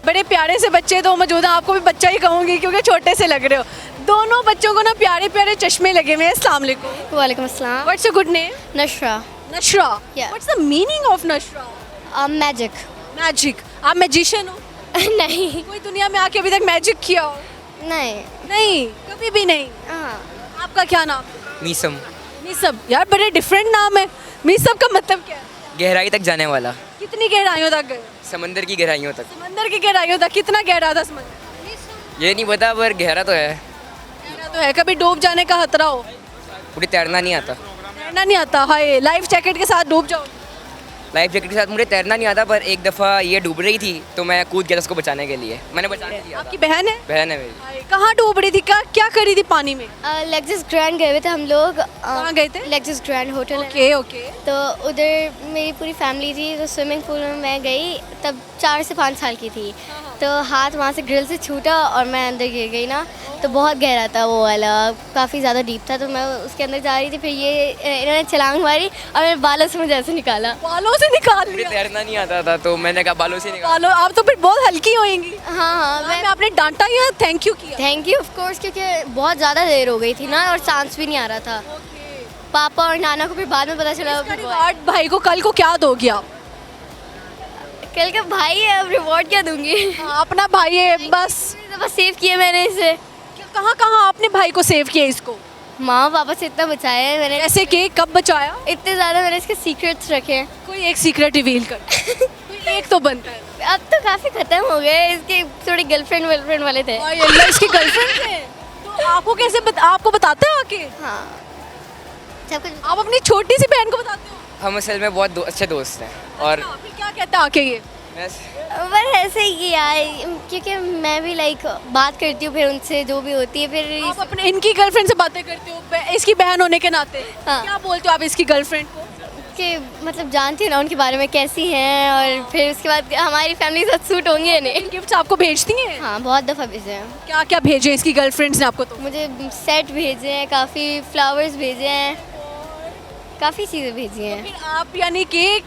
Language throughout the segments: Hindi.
बड़े प्यारे से बच्चे तो मौजूद हैं, आपको भी बच्चा ही कहूँगी क्योंकि छोटे से लग रहे हो। दोनों बच्चों को ना प्यारे प्यारे चश्मे लगे हुए हैं। अस्सलाम वालेकुम। वालेकुम अस्सलाम। What's your good name? नशरा। नशरा। Yeah. What's the meaning of नशरा? Magic. Magic. आप मैजिशियन हो? नहीं कोई दुनिया में आके अभी तक मैजिक किया हो? नहीं। नहीं, कभी भी नहीं। हाँ। आपका क्या नाम? मीसम, मिसब। यार बड़े डिफरेंट नाम है। मिसब का मतलब क्या है? गहराई तक जाने वाला, कितनी गहराइयों तक गए? समंदर की गहराइयों तक। समंदर की गहराइयों तक। कितना गहरा था समंदर? ये नहीं पता पर गहरा तो है। गहरा तो है। कभी डूब जाने का खतरा हो? मुझे तैरना नहीं आता। तैरना नहीं आता? हाय, लाइफ जैकेट के साथ डूब जाओ। लाइफ जैकेट के साथ मुझे तैरना नहीं आता, पर एक दफ़ा ये डूब रही थी तो मैं कूद गया उसको बचाने के लिए। मैंने बचा लिया था। आपकी बहन है? बहन है मेरी। हाय, कहाँ डूब रही थी? क्या क्या करी थी पानी में? लेक्सिस ग्रैंड गए हुए थे हम लोग। कहाँ गए थे? लेक्सिस ग्रैंड होटल है। Okay okay. तो उधर मेरी पूरी फैमिली थी, तो स्विमिंग पूल में मैं गई तब 4 से 5 साल की थी। तो हाथ वहाँ से ग्रिल से छूटा और मैं अंदर गिर गई ना, तो बहुत गहरा था वो वाला, काफ़ी ज़्यादा डीप था। तो मैं उसके अंदर जा रही थी, फिर ये इन्होंने छलांग मारी और मेरे बालों से मुझे ऐसे निकाला। बालों से निकाल मुझे लिया? तैरना नहीं आता था तो मैंने कहा बालों से निकाल। बालों, आप तो फिर बहुत हल्की होएंगी। हाँ हाँ। मैं आपने डांटा या थैंक यू किया? थैंक यू ऑफ कोर्स, क्योंकि बहुत ज़्यादा देर हो गई थी ना और सांस भी नहीं आ रहा था। पापा और नाना को भी बाद में पता चला। इसका रिवार्ड भाई को कल को क्या दोगी आप? कल का भाई है, अब रिवॉर्ड क्या दूंगी? हाँ, अपना भाई है बस। बस सेव किया मैंने इसे। कहाँ कहाँ आपने भाई को सेव किया इसको? माँ पापा से इतना बचाया है मैंने, ऐसे कि कब बचाया? इतने ज़्यादा मैंने इसके सीक्रेट्स रखे हैं। कोई एक सीक्रेट रिवील कर। कोई एक तो बनता है। अब तो काफ़ी ख़त्म हो गए, इसके थोड़े गर्लफ्रेंड वाले थे। हाय अल्लाह, इसकी गर्लफ्रेंड है? तो आपको कैसे आपको बताते हैं आके? हाँ सब कुछ। आप अपनी छोटी सी बहन को बताते हो? हम असल में बहुत अच्छे दोस्त हैं और अच्छा, फिर क्या कहता है आके ये? बस बस ऐसे ही कि यार, क्योंकि मैं भी लाइक बात करती हूँ फिर उनसे जो भी होती है, फिर आप अपने इनकी गर्लफ्रेंड से बातें करते हो इसकी बहन होने के नाते? हाँ। क्या बोलते हो आप इसकी गर्लफ्रेंड को? कि मतलब जानती हूँ ना उनके बारे में कैसी हैं, और फिर उसके बाद हमारी फैमिली के साथ सूट होंगे या नहीं। गिफ्ट्स आपको भेजती हैं? हाँ बहुत दफ़ा भेजे हैं। क्या क्या भेजे इसकी गर्लफ्रेंड्स ने आपको? तो मुझे सेट भेजे हैं, काफ़ी फ्लावर्स भेजे हैं, काफ़ी चीज़ें भेजी हैं। फिर आप यानी कि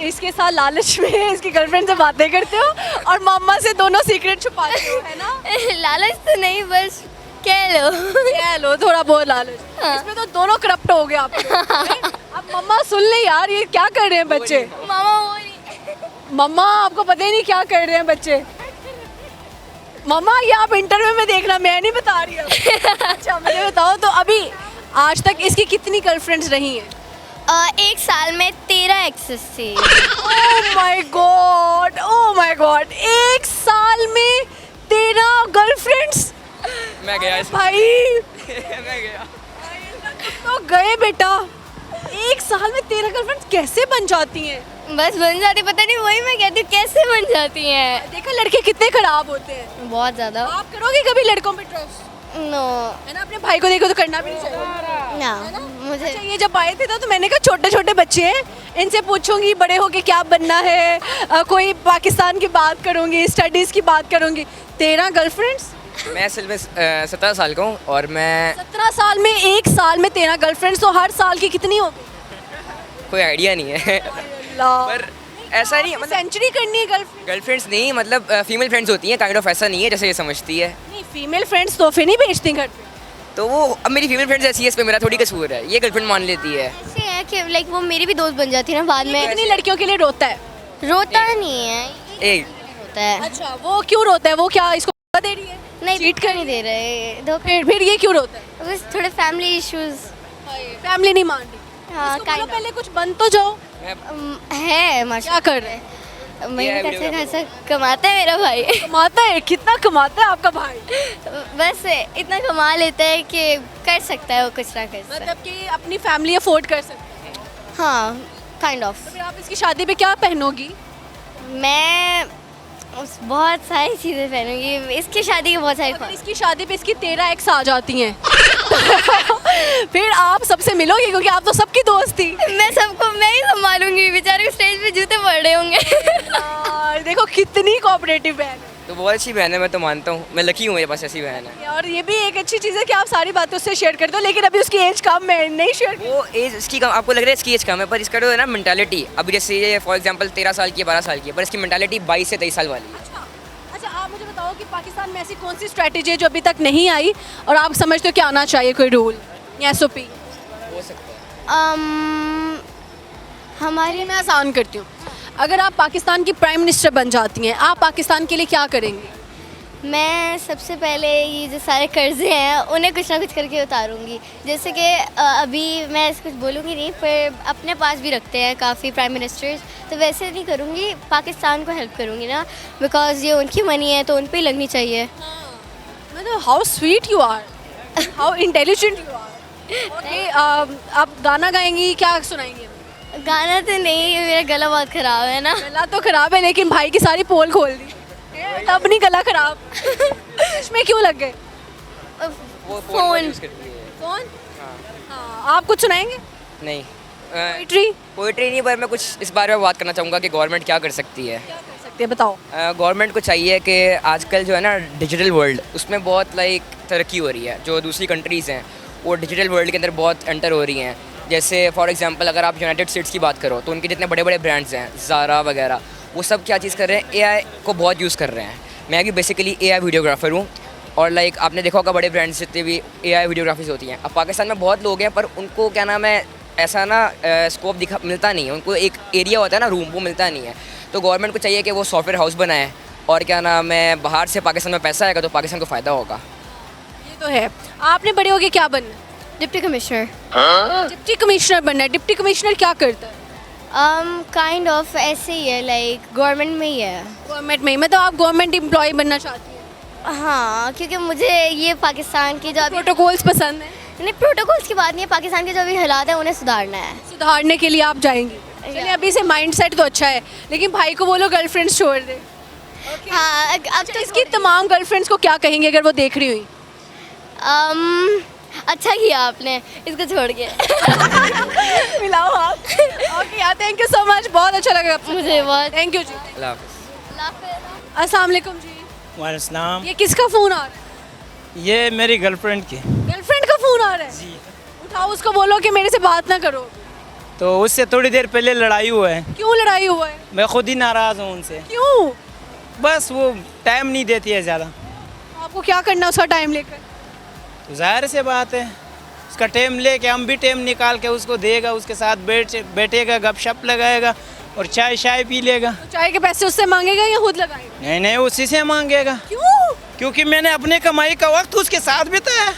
इसके साथ लालच में इसकी गर्लफ्रेंड से बातें करते हो और मम्मा से दोनों सीक्रेट छुपाते हो, है ना? लालच तो नहीं, बस कह लो। कह लो, थोड़ा बहुत लालच। हाँ। इसमें तो दोनों करप्ट हो गए आप। अब मम्मा सुन ले यार, ये क्या कर रहे हैं बच्चे? मामा वो नहीं। मम्मा आपको पता ही नहीं क्या कर रहे हैं बच्चे। मम्मा ये आप इंटरव्यू में देखना, मैं नहीं बता रही हूँ। अच्छा मुझे बताओ, तो अभी आज तक इसकी कितनी गर्लफ्रेंड्स रही हैं? 1 साल में 13 एक्सेस थी। Oh my God, oh my God, 1 साल में 13 गर्लफ्रेंड्स? मैं गया इसमें। भाई मैं गया। तो गए बेटा। 1 साल में 13 गर्लफ्रेंड्स कैसे बन जाती हैं? बस बन जाती, पता नहीं, वही मैं कहती हूँ कैसे बन जाती हैं। देखा लड़के कितने खराब होते हैं। बहुत ज़्यादा। आप करोगे कभी लड़कों पे ट्रस्ट? नो है ना, अपने भाई को देखो तो करना भी नहीं चाहिए। ना मुझे। अच्छा, ये जब आए थे तो मैंने कहा छोटे छोटे बच्चे हैं, इनसे पूछूंगी बड़े होके क्या बनना है, कोई पाकिस्तान की बात करूंगी, स्टडीज़ की बात करूंगी। 13 गर्लफ्रेंड्स? मैं असल में 17 साल का हूँ और मैं 17 साल में 1 साल में 13 गर्लफ्रेंड्स, तो हर साल की कितनी हो गई? कोई आइडिया नहीं है। पर ऐसा नहीं है, मतलब सेंचुरी करनी है गर्लफ्रेंड? गर्लफ्रेंड्स नहीं, मतलब फीमेल फ्रेंड्स होती हैं, काइंड ऑफ ऐसा नहीं है जैसे ये समझती है। नहीं, फीमेल फ्रेंड्स तोहफे नहीं भेजती घर पे? तो वो अब मेरी फीमेल फ्रेंड्स ऐसी है, इस पे मेरा थोड़ी कसूर है, ये गर्लफ्रेंड मान लेती है। ऐसे है कि लाइक वो मेरी भी दोस्त बन जाती है ना बाद में। कितनी लड़कियों के लिए रोता है? रोता नहीं है, एक होता है। अच्छा, वो क्यों रोता है? वो क्या इसको धोखा दे रही है? नहीं चीट धोखा नहीं दे रहे, धोखा। फिर ये क्यों रोता है? बस थोड़े फैमिली इश्यूज। फैमिली नहीं मान रही? हाँ इसको बोलो काइंड पहले कुछ बन तो जाओ। है माशा। क्या कर रहे हैं? महीने कैसे खासा कमाता है मेरा भाई। कमाता है? कितना कमाता है आपका भाई? बस इतना कमा लेता है कि कर सकता है वो कुछ ना कुछ। मतलब कि अपनी फैमिली अफोर्ड कर सकते हैं। हाँ काइंड ऑफ। तो फिर आप इसकी शादी पे क्या पहनोगी? मैं बहुत सारी चीज़ें पहनूंगी, इसकी शादी की बहुत सारी अगर इसकी शादी पे इसकी 13 एक्स आ जाती हैं फिर आप सबसे मिलोगे क्योंकि आप तो सबकी दोस्त थी। मैं सबको मैं ही संभालूंगी, बेचारे स्टेज पे जूते पड़ रहे होंगे। यार देखो कितनी कोऑपरेटिव बहन है। तो बहुत अच्छी बहन है, मैं तो मानता हूँ, मैं लकी हूँ मेरे पास ऐसी बहन है। और ये भी एक अच्छी चीज़ है कि आप सारी बातें उससे शेयर करते हो, लेकिन अभी उसकी एज कम है, नहीं शेयर। वो एज इसकी कम, आपको लग रहा है इसकी एज कम है, पर इसका जो है ना मेंटालिटी, अभी जैसे ये फॉर एग्जांपल 13 साल की है, 12 साल की है, पर इसकी मेंटालिटी 22 से 23 साल वाली है। आप मुझे बताओ कि पाकिस्तान में ऐसी कौन सी स्ट्रैटेजी है जो अभी तक नहीं आई और आप समझते हो कि आना चाहिए, कोई रूल या एसओपी? हो सकता है। हमारे मैं आसान करती हूँ, अगर आप पाकिस्तान की प्राइम मिनिस्टर बन जाती हैं, आप पाकिस्तान के लिए क्या करेंगे? मैं सबसे पहले ये जो सारे कर्जे हैं उन्हें कुछ ना कुछ करके उतारूंगी। जैसे कि अभी मैं कुछ बोलूँगी नहीं, पर अपने पास भी रखते हैं काफ़ी प्राइम मिनिस्टर्स, तो वैसे नहीं करूँगी, पाकिस्तान को हेल्प करूँगी ना, बिकॉज ये उनकी मनी है तो उन पर ही लगनी चाहिए। मतलब how sweet you are, how intelligent you are. Okay, आप गाना गाएंगी, क्या सुनाएंगी? गाना तो नहीं, मेरा गला बहुत ख़राब है ना। गला तो खराब है लेकिन भाई की सारी पोल खोल दी, तब नहीं गला खराब। चश्मे क्यों लग गए? वो फ़ोन। यूज़ करती है। फोन? हाँ। हाँ, आप कुछ सुनाएंगे? नहीं, पोइट्री? पोइट्री नहीं, पर मैं कुछ इस बारे में बात करना चाहूँगा कि गवर्नमेंट क्या कर सकती है। क्या कर सकते हैं बताओ। गवर्नमेंट को चाहिए कि आजकल जो है ना डिजिटल वर्ल्ड, उसमें बहुत तरक्की हो रही है। जो दूसरी कंट्रीज़ हैं वो डिजिटल वर्ल्ड के अंदर बहुत एंटर हो रही हैं। जैसे फॉर एग्जांपल अगर आप यूनाइटेड स्टेट्स की बात करो तो उनके जितने बड़े बड़े ब्रांड्स हैं, ज़ारा वगैरह, वो सब क्या चीज़ कर रहे हैं, एआई को बहुत यूज़ कर रहे हैं। मैं भी बेसिकली एआई वीडियोग्राफर हूँ और आपने देखा होगा बड़े ब्रांड्स जितने भी एआई वीडियोग्राफीज होती हैं। अब पाकिस्तान में बहुत लोग हैं पर उनको क्या नाम है ऐसा ना स्कोप मिलता नहीं है, उनको एक एरिया होता है ना, रूम, वो मिलता नहीं है। तो गवर्नमेंट को चाहिए कि वो सॉफ्टवेयर हाउस बनाए और क्या नाम है बाहर से पाकिस्तान में पैसा आएगा तो पाकिस्तान को फ़ायदा होगा। ये तो है। आपने बड़े होके क्या बनना? Deputy commissioner. डिप्टी कमिश्नर बनना है। डिप्टी कमिश्नर क्या करता है? काइंड ऑफ ऐसे ही है, लाइक गवर्नमेंट में ही है। गवर्नमेंट में? मतलब आप गवर्नमेंट एम्प्लॉय बनना चाहती हैं? हाँ, क्योंकि मुझे ये पाकिस्तान की जो अभी प्रोटोकॉल्स पसंद है? नहीं, प्रोटोकॉल्स की बात नहीं है, पाकिस्तान के जो अभी हालात हैं उन्हें सुधारना है। सुधारने के लिए आप जाएंगी? चलिए, अभी से माइंडसेट तो अच्छा है, लेकिन भाई को बोलो गर्लफ्रेंड्स छोड़ दे। हाँ, अब तो इसकी तमाम गर्लफ्रेंड्स को क्या कहेंगे अगर वो देख रही हुई? अच्छा किया आपने इसको छोड़ के। मिलाओ हाथ। ओके यार, थैंक यू सो मच, बहुत अच्छा लगा आपसे। मुझे बहुत। थैंक यू जी। अल्लाह हाफ़िज़। अस्सलाम वालेकुम जी। वालेकुम। ये किसका फ़ोन आ रहा है? ये मेरी गर्लफ्रेंड की। गर्लफ्रेंड का फ़ोन आ रहा है? जी। उठाओ, उसको बोलो कि मेरे से बात ना करो। तो उससे थोड़ी देर पहले लड़ाई हुआ है। क्यों लड़ाई हुआ है? मैं खुद ही नाराज़ हूँ उनसे। क्यों? बस वो टाइम नहीं देती है ज़्यादा। आपको क्या करना उसका टाइम लेकर? तो जाहिर से बात है, उसका टाइम लेके हम भी टाइम निकाल के उसको देगा, उसके साथ बैठेगा, गपशप लगाएगा और चाय पी लेगा। तो चाय के पैसे उससे मांगेगा या खुद लगाएगा? नहीं नहीं, उसी से मांगेगा। क्यों? क्योंकि मैंने अपने कमाई का वक्त उसके साथ बिताया।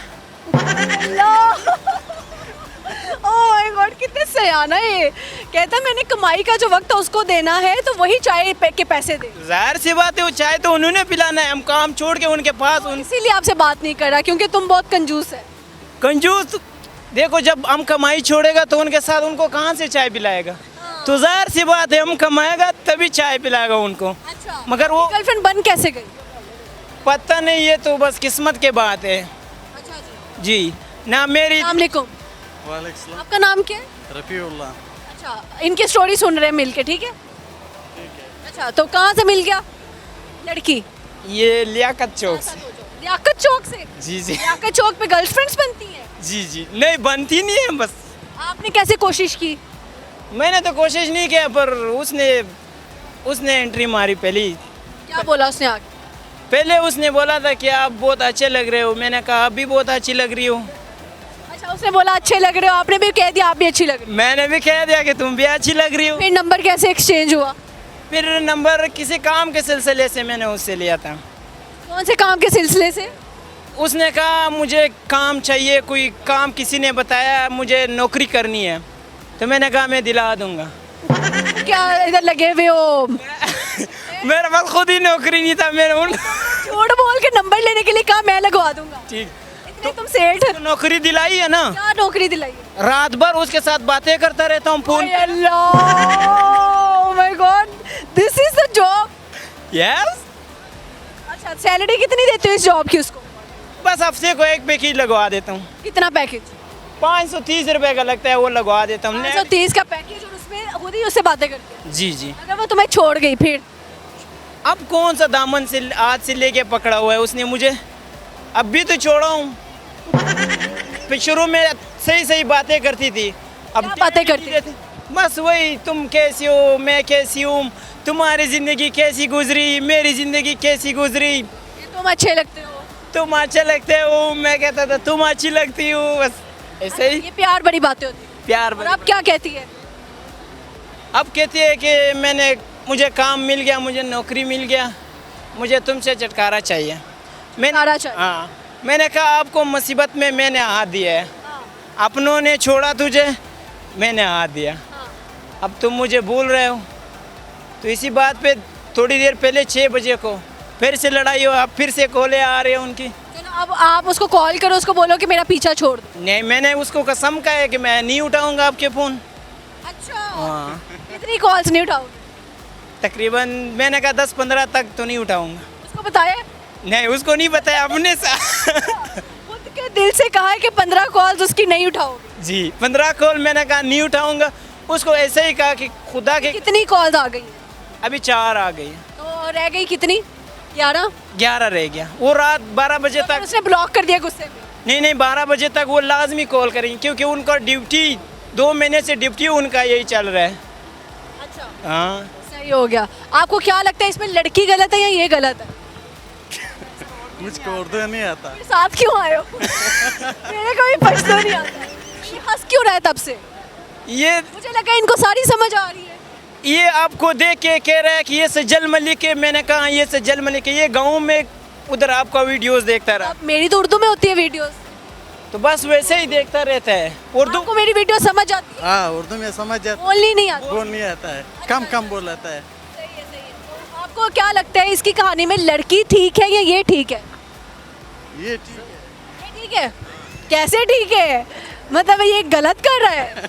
ओह माय गॉड, कितने सयाना है ये। कहता मैंने कमाई का जो वक्त था उसको देना है तो वही चाय के पैसे दे। जाहिर सी बात है, वो चाय तो उन्होंने पिलाना है, हम काम छोड़ के उनके पास इसीलिए आपसे बात नहीं कर रहा क्योंकि तुम बहुत कंजूस है। कंजूस। देखो, जब हम कमाई छोड़ेगा तो उनके साथ उनको कहाँ से चाय पिलाएगा? तो जाहिर सी बात है, हम कमाएगा तभी चाय पिलाएगा उनको। अच्छा, मगर वो गर्लफ्रेंड बन कैसे गई? पता नहीं, ये तो बस किस्मत के बात है। अच्छा जी ना, मेरी अस्सलाम वालेकुम। वालेकुम आपका नाम क्या है? रफ़ीउल्लाह। अच्छा, इनकी स्टोरी सुन रहे हैं मिलके, ठीक है? अच्छा, तो कहाँ से मिल गया लड़की? ये लियाकत चौक से। लियाकत चौक से? जी जी लियाकत चौक पे गर्लफ्रेंड्स बनती हैं? जी जी। नहीं, बनती नहीं है, बस आपने कैसे कोशिश की? मैंने तो कोशिश नहीं किया, पर उसने एंट्री मारी पहली। क्या बोला उसने आगे? पहले उसने बोला था कि आप बहुत अच्छे लग रहे हो। मैंने कहा अभी बहुत अच्छी लग रही हो। अच्छा, उसने बोला अच्छे लग रहे हो, आपने भी कह दिया आप भी अच्छी लग रही मैंने भी कह दिया कि तुम भी अच्छी लग रही हो। हो। फिर नंबर कैसे एक्सचेंज हुआ? फिर नंबर किसी काम के सिलसिले से मैंने उससे लिया था। कौन से काम के सिलसिले से? उसने कहा मुझे काम चाहिए, कोई काम किसी ने बताया, मुझे नौकरी करनी है। तो मैंने कहा मैं दिला दूंगा। क्या इधर लगे हुए हो? मेरे पास खुद ही नौकरी नहीं था। मैंने उन झूठ बोल के नंबर लेने के लिए कहा मैं लगवा दूंगा। ठीक इतने तुम सेठ हो। तो नौकरी दिलाई है ना। क्या नौकरी दिलाई है? रात भर उसके साथ बातें करता रहता हूँ phone. Oh my God, this is the job. Yes. अच्छा, सैलरी कितनी देते हो इस जॉब की उसको? बस हफ्ते को एक पैकेज लगवा देता हूँ। कितना पैकेज? 530 रुपए का लगता है, वो लगवा देता हूँ। 530 का पैकेज और उसमें खुद ही उससे बातें करते हो? जी जी। अगर वो तुम्हें छोड़ गई फिर? अब कौन सा दामन से आज से लेके पकड़ा हुआ है उसने मुझे? अब भी तो छोड़ा हूँ। फिर शुरू में सही सही बातें करती थी। अब क्या बातें करती थी? बस वही, तुम कैसी हो, मैं कैसी हूँ, तुम्हारी ज़िंदगी कैसी गुजरी, मेरी ज़िंदगी कैसी गुजरी, ये तुम अच्छे लगते हो, तुम अच्छे लगते हो, मैं कहता था तुम अच्छी लगती हो, बस ऐसे ही ये प्यार बड़ी बातें होती हैं। प्यार और अब क्या कहती है? अब कहती है कि मुझे काम मिल गया, मुझे नौकरी मिल गया, मुझे तुमसे छुटकारा चाहिए। छुटकारा चाहिए। हाँ, मैंने कहा आपको मुसीबत में मैंने हाथ दिया है, अपनों ने छोड़ा तुझे, मैंने हाथ दिया, अब तुम मुझे भूल रहे हो। तो इसी बात पे थोड़ी देर पहले 6 बजे को फिर से लड़ाई हो, अब फिर से कॉलें आ रहे हैं उनकी। चलो अब आप उसको कॉल करो, उसको बोलो कि मेरा पीछा छोड़ दो। नहीं, मैंने उसको कसम कहा है कि मैं नहीं उठाऊंगा आपके फ़ोन। अच्छा, हाँ, कितनी कॉल्स नहीं उठाओगे? तकरीबन मैंने कहा 10-15 तक तो नहीं उठाऊंगा। उसको बताया? नहीं, उसको नहीं बताया, अपने से खुद के दिल से कहा है कि 15 कॉल्स उसकी नहीं उठाओगे। जी 15 कॉल मैंने कहा नहीं उठाऊंगा। उसको ऐसे ही कहा कि खुदा के कितनी कॉल्स आ गई? अभी 4 आ गई, तो रह गई कितनी? 11? 11 रह गया। वो रात 12 बजे तो तक, उसने ब्लॉक कर दिया गुस्से में। नहीं 12 बजे तक वो लाजमी कॉल करेंगे, क्योंकि उनका ड्यूटी 2 महीने से ड्यूटी उनका यही चल रहा है। अच्छा, हाँ, सही हो गया। आपको क्या लगता है इसमें लड़की गलत है या ये गलत है? मुझको उर्दू नहीं आता। फिर साथ क्यों आए हो? मेरे को भी पछतो नहीं आता। ये हंस क्यों रहा है तब से? ये मुझे लगा इनको सारी समझ आ रही है। ये आपको देख के कह रहा है कि ये सज्जल मलिक है। मैंने कहा ये सज्जल मलिक है, ये गाँव में उधर आपका वीडियोस देखता रहा, अब मेरी तो उर्दू में होती है वीडियोस, तो बस वैसे ही देखता रहता है। उर्दू आपको मेरी वीडियो समझ आती है? हाँ, उर्दू में समझ जाता, बोलनी नहीं आती? बोल नहीं आता है, कम कम बोल आता है। सही है, सही है। तो आपको क्या लगता है इसकी कहानी में लड़की ठीक है या ये ठीक है? ये ठीक है। ये ठीक है? कैसे ठीक है? मतलब ये गलत कर रहा है?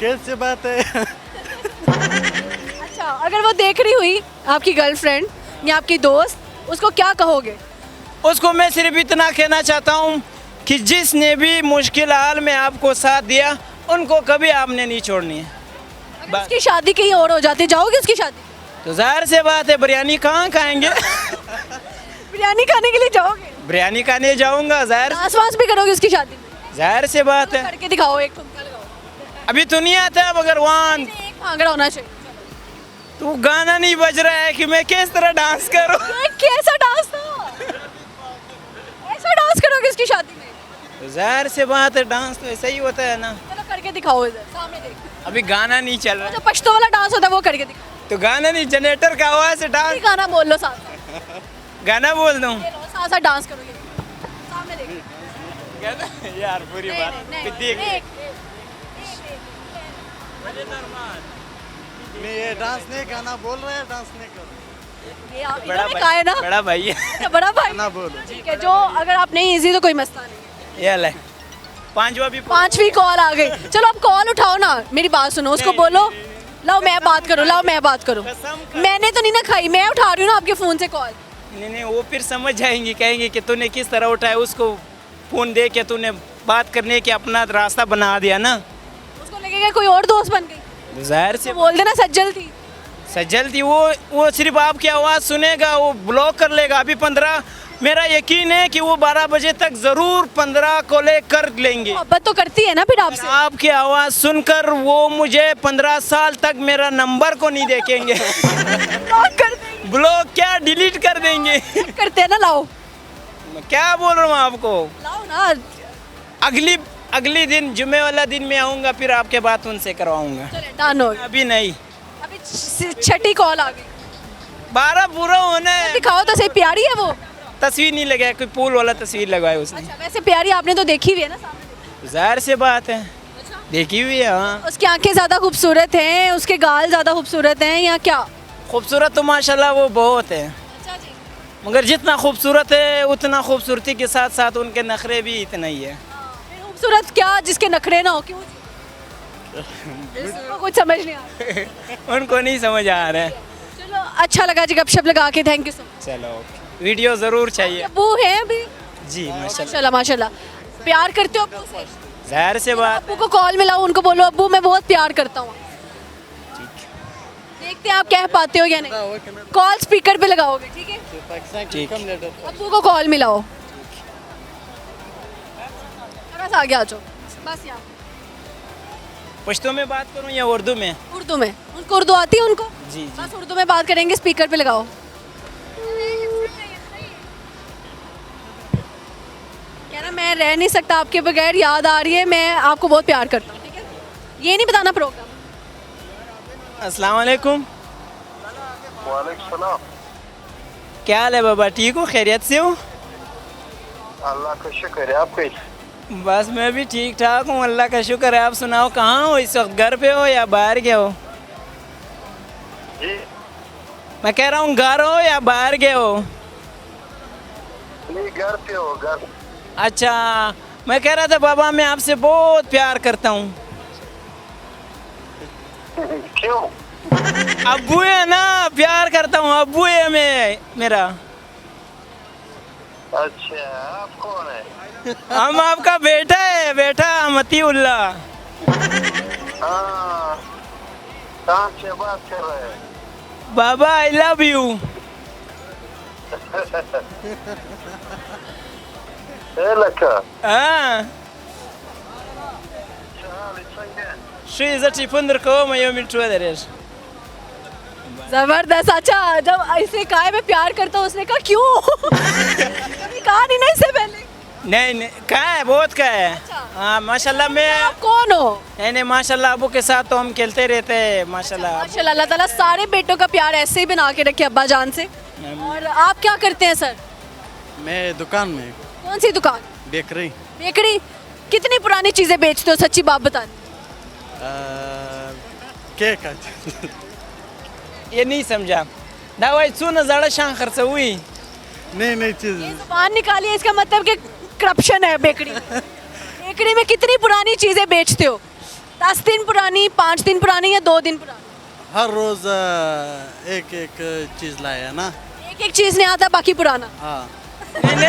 कैसे बात है? अच्छा, अगर वो देख रही हुई आपकी गर्लफ्रेंड या आपकी दोस्त, उसको क्या कहोगे? उसको मैं सिर्फ इतना कहना चाहता हूँ कि जिसने भी मुश्किल हाल में आपको साथ दिया, उनको कभी आपने नहीं छोड़नी है। अगर उसकी शादी कहीं और हो जाती, जाओगे उसकी शादी? तो जाहिर से बात है, बिरयानी कहाँ खाएंगे? बिरयानी खाने के लिए जाओगे? बिरयानी खाने जाऊँगा, डांस वांस भी करोगे उसकी शादी में? जाहिर से बात है। करके दिखाओ, एक ठुमका लगाओ। अभी तो नहीं आता है, मगर वहाँ एक भांगड़ा होना चाहिए। तो गाना नहीं बज रहा है कि मैं किस तरह डांस करूँ। ये कैसा डांस था? ऐसा डांस करोगे उसकी शादी में? तो जाहिर से बात है, डांस तो ऐसा ही होता है ना। चलो करके दिखाओ, इधर सामने देखो। अभी गाना नहीं चल रहा जो पश्तो वाला डांस होता है वो करके दिखाओ। है, तो गाना नहीं, जनरेटर का आवाज़ से डांस। एक गाना बोल लो साथ साथ। गाना बोल दूँ? ये लो, साथ साथ डांस करो, ये सामने देखो। यार बुरी बात नहीं, फिर देख। नहीं, नहीं, ये डांस नहीं, गाना बोल रहे हैं, डांस नहीं कर। ये आप बड़ा इन्होंने कहा है ना, बड़ा भाई है। बड़ा भाई। गाना बोलो। ठीक है, जो अगर आप नहीं इजी तो कोई मसला नहीं। ये ले, पांचवा भी 5वीं कॉल आ गई। चलो अब कॉल उठाओ ना, मेरी बात सुनो, उसको बोलो लाओ मैं बात करूँ, लाओ मैं बात करूँ। मैंने तो नहीं ना खाई, मैं उठा रही हूँ ना आपके फ़ोन से कॉल। नहीं, वो फिर समझ जाएंगी, कहेंगे कि तूने किस तरह उठाया, उसको फ़ोन दे के तूने बात करने के अपना रास्ता बना दिया ना। उसको लगेगा कोई और दोस्त बन गई, जाहिर से तो बोल देना सज्जल थी। सज्जल थी वो सिर्फ आपकी आवाज़ सुनेगा, वो ब्लॉक कर लेगा। अभी 15, मेरा यकीन है कि वो 12 बजे तक ज़रूर 15 कॉलें कर लेंगे। मोहब्बत तो करती है ना फिर आपसे। आपकी आवाज़ सुनकर वो मुझे 15 साल तक मेरा नंबर को नहीं देखेंगे। ब्लॉक कर देंगे। ब्लॉक क्या, डिलीट कर देंगे। करते हैं ना, लाओ मैं क्या बोल रहा हूँ आपको। लाओ ना। अगली दिन जुम्मे वाला दिन में आऊँगा, फिर आपके बात उनसे करवाऊँगा। चले डन हो गया। अभी नहीं, अभी 6ठी कॉल आ गई। 12 पूरा होना है। दिखाओ तो सही, प्यारी है वो? तस्वीर नहीं लगाया, कोई पूल वाला तस्वीर लगवाया उसने। अच्छा, वैसे प्यारी आपने तो देखी हुई है ना सामने? जाहिर से बात है, देखी हुई है। हाँ, उसकी आंखें ज़्यादा खूबसूरत हैं, उसके गाल ज़्यादा खूबसूरत हैं या क्या? खूबसूरत तो माशाल्लाह वो बहुत है, अच्छा जी। मगर जितना खूबसूरत है उतना खूबसूरती के साथ साथ उनके नखरे भी इतना ही है। फिर खूबसूरत क्या जिसके नखरे ना हो, क्यों? इसको कुछ समझ नहीं आ रहा। उनको नहीं समझ आ रहा है। चलो अच्छा लगा जी गपशप लगा के, थैंक यू सो मच। चलो, वीडियो ज़रूर चाहिए। अब्बू हैं अभी? जी माशाल्लाह। माशाल्लाह माशाल्लाह। प्यार करते हो अब्बू से? जाहिर से बात। अब्बू को कॉल मिलाओ, उनको बोलो अब्बू मैं बहुत प्यार करता हूँ। देखते हैं आप कह पाते हो या नहीं। कॉल स्पीकर पे लगाओगे, ठीक है? ठीक। अब्बू को कॉल मिलाओ। बस आगे आ जाओ, बस यहाँ। पश्तो में बात करूँ या उर्दू में? उर्दू में, उनको उर्दू आती है उनको? जी जी। बस उर्दू में बात करेंगे, स्पीकर पे लगाओ। कह रहा मैं रह नहीं सकता आपके बगैर, याद आ रही है, मैं आपको बहुत प्यार करता हूँ, ठीक है? ये नहीं बताना प्रोग्राम। अस्सलाम वालेकुम। वालेकुम सलाम। क्या हाल है बाबा, ठीक हो, खैरियत से हो? अल्लाह का शुक्र है, आप कैसे? बस मैं भी ठीक ठाक हूँ, अल्लाह का शुक्र है। आप सुनाओ, कहाँ हो इस वक्त, घर पे हो या बाहर गए हो? जी मैं कह रहा हूँ घर हो या बाहर गए हो? नहीं, घर पे हो, घर। अच्छा, मैं कह रहा था बाबा मैं आपसे बहुत प्यार करता हूँ। क्यों? अब्बू है ना, प्यार करता हूँ, अब्बू है मैं मेरा। अच्छा, आप कौन है? हम आपका बेटा है, बेटा मतीउल्ला। हाँ, कहाँ से बात कर रहे हैं? बाबा आई लव यू। ए लका, हाँ, चाली संगे। शो इज़ टिपुंदर को मैं यो मिट्टू है। जबरदस्त। अच्छा, जब इसने कहा है मैं प्यार करता हूँ, उसने कहा क्यों? कभी कहा नहीं ना इससे पहले? नहीं नहीं, कहा है, बहुत कहा है। हाँ माशाल्लाह, मैं आप कौन हो? नहीं माशाल्लाह अबू के साथ तो हम खेलते रहते हैं माशाल्लाह। माशाल्लाह, अल्लाह ताला सारे बेटों का प्यार ऐसे ही बना के रखे अब्बा जान से। और आप क्या करते हैं सर? मैं दुकान में कौन सी दुकान? बेकरी। बेकरी। कितनी पुरानी चीजें बेचते हो, सच्ची बात बता। केक ये नहीं समझा। दवाई सुन ज़्यादा शान खर्च हुई। नहीं चीज जुबान निकाली है, इसका मतलब कि करप्शन है बेकरी में। बेकरी में कितनी पुरानी चीजें बेचते हो? 10 दिन पुरानी, 5 दिन पुरानी या 2 दिन पुरानी? हर रोज एक एक चीज लाया ना। एक चीज नहीं आता, बाकी पुराना। हाँ, नहीं,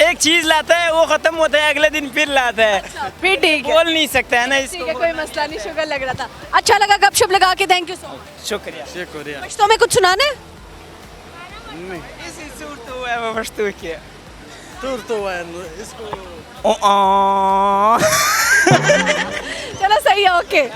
एक चीज लाता है, वो खत्म होता है, अगले दिन फिर लाता है। फिर ठीक है, बोल नहीं सकता है ना ठीक है, इसको। कोई मसला नहीं। शुगर लग रहा था, अच्छा लगा गपशप लगा के। Thank you so much. शुक्रिया। शुक्रिया। पश्तो में कुछ सुनाना है? नहीं, इसी सूरत हुआ है, वो पश्तो किया। दूर तो है इसको। ओ चलो सही है, ओके।